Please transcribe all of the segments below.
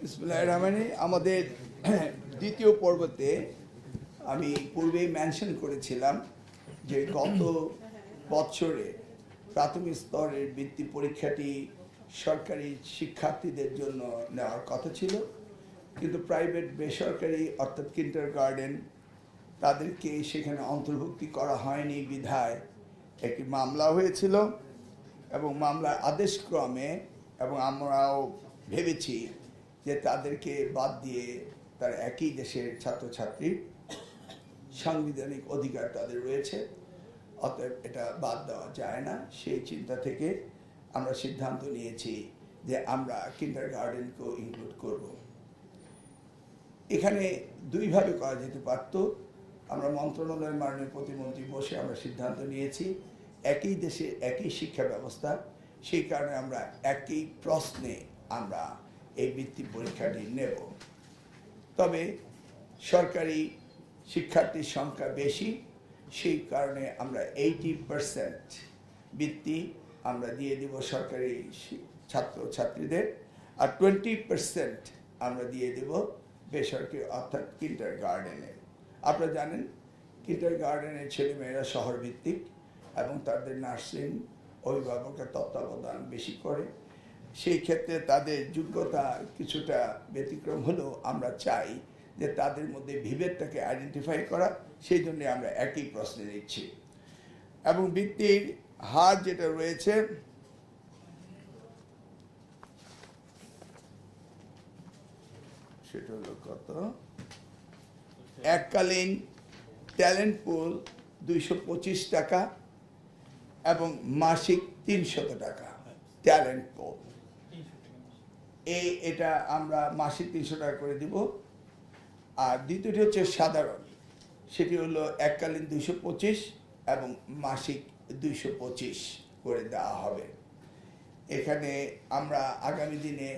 বিসমিল্লাহির রহমানির রহিম। আমাদের দ্বিতীয় পর্বতে আমি পূর্বেই মেনশন করেছিলাম যে গত বছরে প্রাথমিক স্তরের বৃত্তি পরীক্ষাটি সরকারি শিক্ষার্থীদের জন্য নেওয়ার কথা ছিল, কিন্তু প্রাইভেট বেসরকারি অর্থাৎ কিন্ডারগার্টেন তাদেরকে সেখানে অন্তর্ভুক্তি করা হয়নি বিধায় একটি মামলা হয়েছিল এবং মামলার আদেশক্রমে এবং আমরাও ভেবেছি যে তাদেরকে বাদ দিয়ে তার একই দেশের ছাত্রছাত্রী, সাংবিধানিক অধিকার তাদের রয়েছে, অতএব এটা বাদ দেওয়া যায় না। সেই চিন্তা থেকে আমরা সিদ্ধান্ত নিয়েছি যে আমরা কিন্ডারগার্টেনকেও ইনক্লুড করব। এখানে দুইভাবে করা যেতে পারত। আমরা মন্ত্রণালয়ের মাননীয় প্রতিমন্ত্রী বসে আমরা সিদ্ধান্ত নিয়েছি একই দেশে একই শিক্ষা ব্যবস্থা, সেই কারণে আমরা একই প্রশ্নে আমরা এই বৃত্তি পরীক্ষাটি নেব। তবে সরকারি শিক্ষার্থীর সংখ্যা বেশি, সেই কারণে আমরা 80% বৃত্তি আমরা দিয়ে দিব সরকারি ছাত্রছাত্রীদের, আর 20% আমরা দিয়ে দেব বেসরকারি অর্থাৎ কিন্ডারগার্টেনে। আপনারা জানেন কিন্ডারগার্টেনের ছেলেমেয়েরা শহরভিত্তিক এবং তাদের নার্সিং অভিভাবকের তত্ত্বাবধান বেশি করে, সেই ক্ষেত্রে তাদের যোগ্যতা কিছুটা ব্যতিক্রম হলেও আমরা চাই যে তাদের মধ্যে বিভেদটাকে আইডেন্টিফাই করা, সেই জন্য আমরা একই প্রশ্নে দিচ্ছি। এবং বৃত্তির হার যেটা রয়েছে সেটা হলো কত, এককালীন ট্যালেন্ট পুল 225 টাকা এবং মাসিক 300 টাকা ট্যালেন্ট পুল। এটা আমরা মাসিক 300 টাকা করে দিব। আর দ্বিতীয়টি হচ্ছে সাধারণ, সেটি হলো এককালীন 225 এবং মাসিক 225 করে দেওয়া হবে। এখানে আমরা আগামী দিনে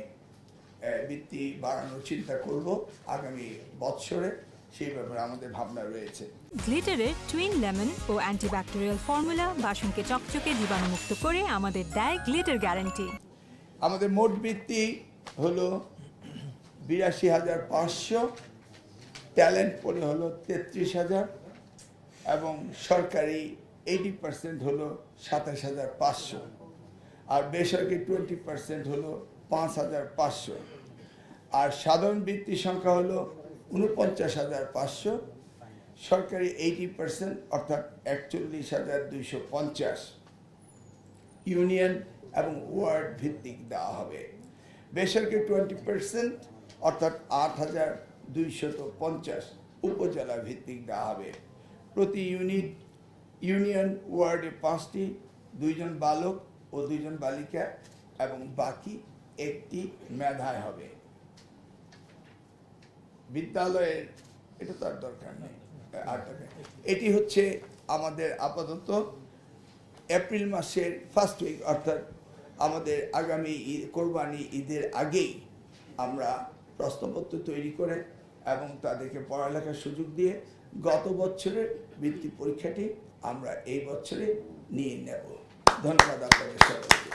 বৃত্তি বাড়ানোর চিন্তা করব আগামী বছরে, সেই ব্যাপারে আমাদের ভাবনা রয়েছে। গ্লিটারের টুইন লেমন ও অ্যান্টিব্যাকটেরিয়াল ফর্মুলা বাসনকে চকচকে জীবাণুমুক্ত করে আমাদের দেয় গ্লিটার গ্যারান্টি। আমাদের মোট বৃত্তি হলো 82,500, ট্যালেন্ট পড়ে হলো 33,000 এবং সরকারি 80% হলো 27,500, আর বেসরকারি 20% হলো 5,500, আর সাধারণ বৃত্তির সংখ্যা হলো 49,500, সরকারি 80% অর্থাৎ 41,250, ইউনিয়ন এবং ওয়ার্ড ভিত্তিক দেওয়া হবে। বেসরকারি 20% অর্থাৎ 8,250 উপজেলা ভিত্তিক দেওয়া হবে। প্রতি ইউনিয়ন ওয়ার্ডে 5টি, 2 জন বালক ও 2 জন বালিকা এবং বাকি একটি মেধায় হবে। বিদ্যালয়ের এটা তার দরকার নেই। এটি হচ্ছে আমাদের আপাতত এপ্রিল মাসের ফার্স্ট উইক অর্থাৎ আমাদের আগামী কোরবানি ঈদের আগেই আমরা প্রশ্নপত্র তৈরি করে এবং তাদেরকে পড়ালেখার সুযোগ দিয়ে গত বছরের বৃত্তি পরীক্ষাটি আমরা এই বছরে নিয়ে নেব। ধন্যবাদ আপনাদের সবাইকে।